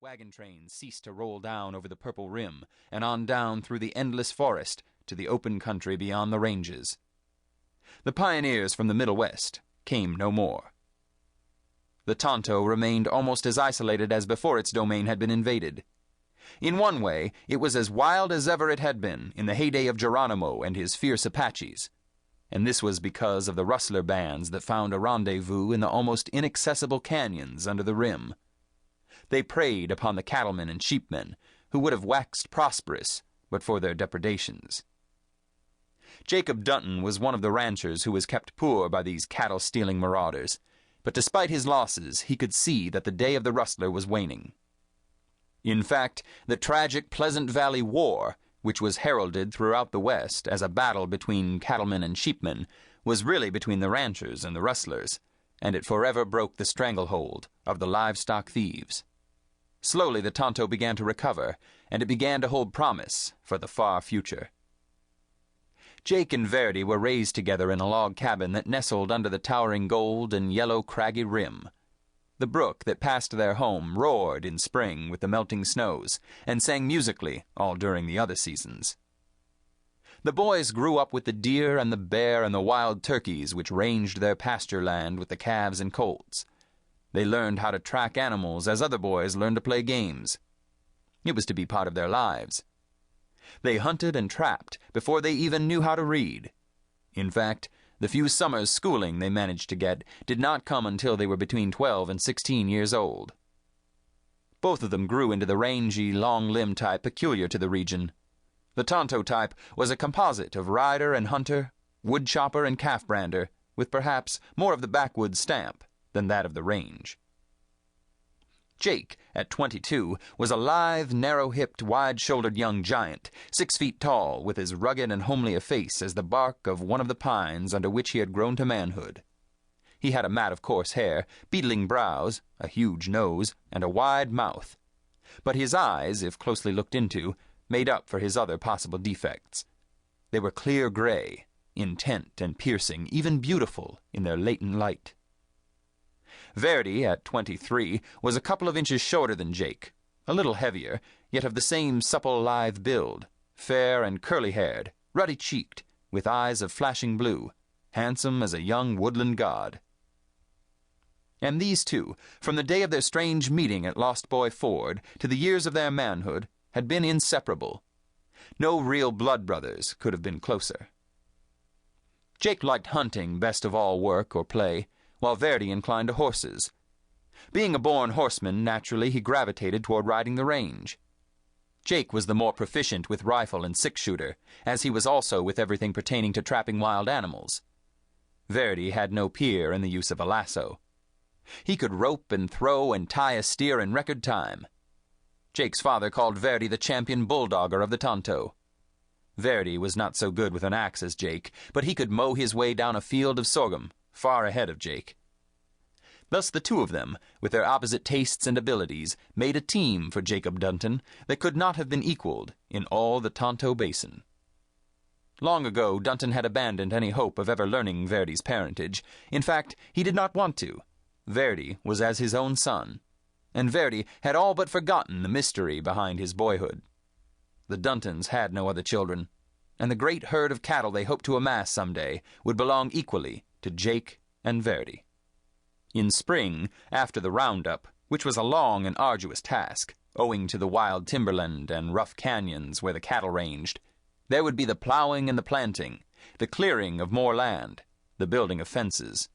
Wagon trains ceased to roll down over the purple rim and on down through the endless forest to the open country beyond the ranges. The pioneers from the Middle West came no more. The Tonto remained almost as isolated as before its domain had been invaded. In one way, it was as wild as ever it had been in the heyday of Geronimo and his fierce Apaches, and this was because of the rustler bands that found a rendezvous in the almost inaccessible canyons under the rim. They preyed upon the cattlemen and sheepmen, who would have waxed prosperous but for their depredations. Jacob Dunton was one of the ranchers who was kept poor by these cattle-stealing marauders, but despite his losses, he could see that the day of the rustler was waning. In fact, the tragic Pleasant Valley War, which was heralded throughout the West as a battle between cattlemen and sheepmen, was really between the ranchers and the rustlers, and it forever broke the stranglehold of the livestock thieves. Slowly the Tonto began to recover, and it began to hold promise for the far future. Jake and Verde were raised together in a log cabin that nestled under the towering gold and yellow craggy rim. The brook that passed their home roared in spring with the melting snows and sang musically all during the other seasons. The boys grew up with the deer and the bear and the wild turkeys which ranged their pasture land with the calves and colts. They learned how to track animals as other boys learned to play games. It was to be part of their lives. They hunted and trapped before they even knew how to read. In fact, the few summers' schooling they managed to get did not come until they were between 12 and 16 years old. Both of them grew into the rangy, long-limbed type peculiar to the region. The Tonto type was a composite of rider and hunter, woodchopper and calf-brander, with perhaps more of the backwoods stamp than that of the range. Jake, at 22, was a lithe, narrow-hipped, wide-shouldered young giant, 6 feet tall, with as rugged and homely a face as the bark of one of the pines under which he had grown to manhood. He had a mat of coarse hair, beetling brows, a huge nose, and a wide mouth. But his eyes, if closely looked into, made up for his other possible defects. They were clear gray, intent and piercing, even beautiful in their latent light. Verde, at 23, was a couple of inches shorter than Jake, a little heavier, yet of the same supple, lithe build, fair and curly-haired, ruddy-cheeked, with eyes of flashing blue, handsome as a young woodland god. And these two, from the day of their strange meeting at Lost Boy Ford to the years of their manhood, had been inseparable. No real blood brothers could have been closer. Jake liked hunting best of all work or play, while Verde inclined to horses. Being a born horseman, naturally he gravitated toward riding the range. Jake was the more proficient with rifle and six-shooter, as he was also with everything pertaining to trapping wild animals. Verde had no peer in the use of a lasso. He could rope and throw and tie a steer in record time. Jake's father called Verde the champion bulldogger of the Tonto. Verde was not so good with an axe as Jake, but he could mow his way down a field of sorghum, far ahead of Jake. Thus the two of them, with their opposite tastes and abilities, made a team for Jacob Dunton that could not have been equaled in all the Tonto basin. Long ago, Dunton had abandoned any hope of ever learning Verde's parentage. In fact, he did not want to. Verde was as his own son, and Verde had all but forgotten the mystery behind his boyhood. The Duntons had no other children, and the great herd of cattle they hoped to amass someday would belong equally to Jake and Verde. In spring, after the roundup, which was a long and arduous task, owing to the wild timberland and rough canyons where the cattle ranged, there would be the plowing and the planting, the clearing of more land, the building of fences.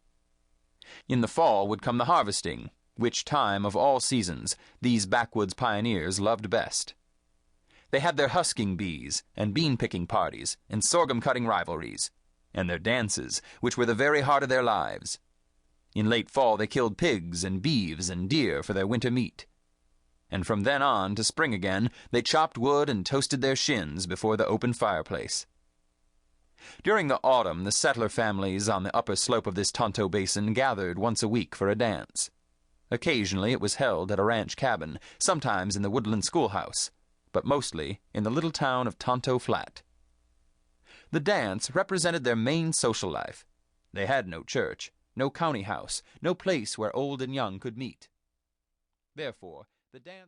In the fall would come the harvesting, which time of all seasons these backwoods pioneers loved best. They had their husking bees and bean-picking parties and sorghum-cutting rivalries, and their dances, which were the very heart of their lives. In late fall they killed pigs and beeves and deer for their winter meat. And from then on to spring again, they chopped wood and toasted their shins before the open fireplace. During the autumn, the settler families on the upper slope of this Tonto basin gathered once a week for a dance. Occasionally it was held at a ranch cabin, sometimes in the woodland schoolhouse, but mostly in the little town of Tonto Flat. The dance represented their main social life. They had no church, no county house, no place where old and young could meet. Therefore, the dance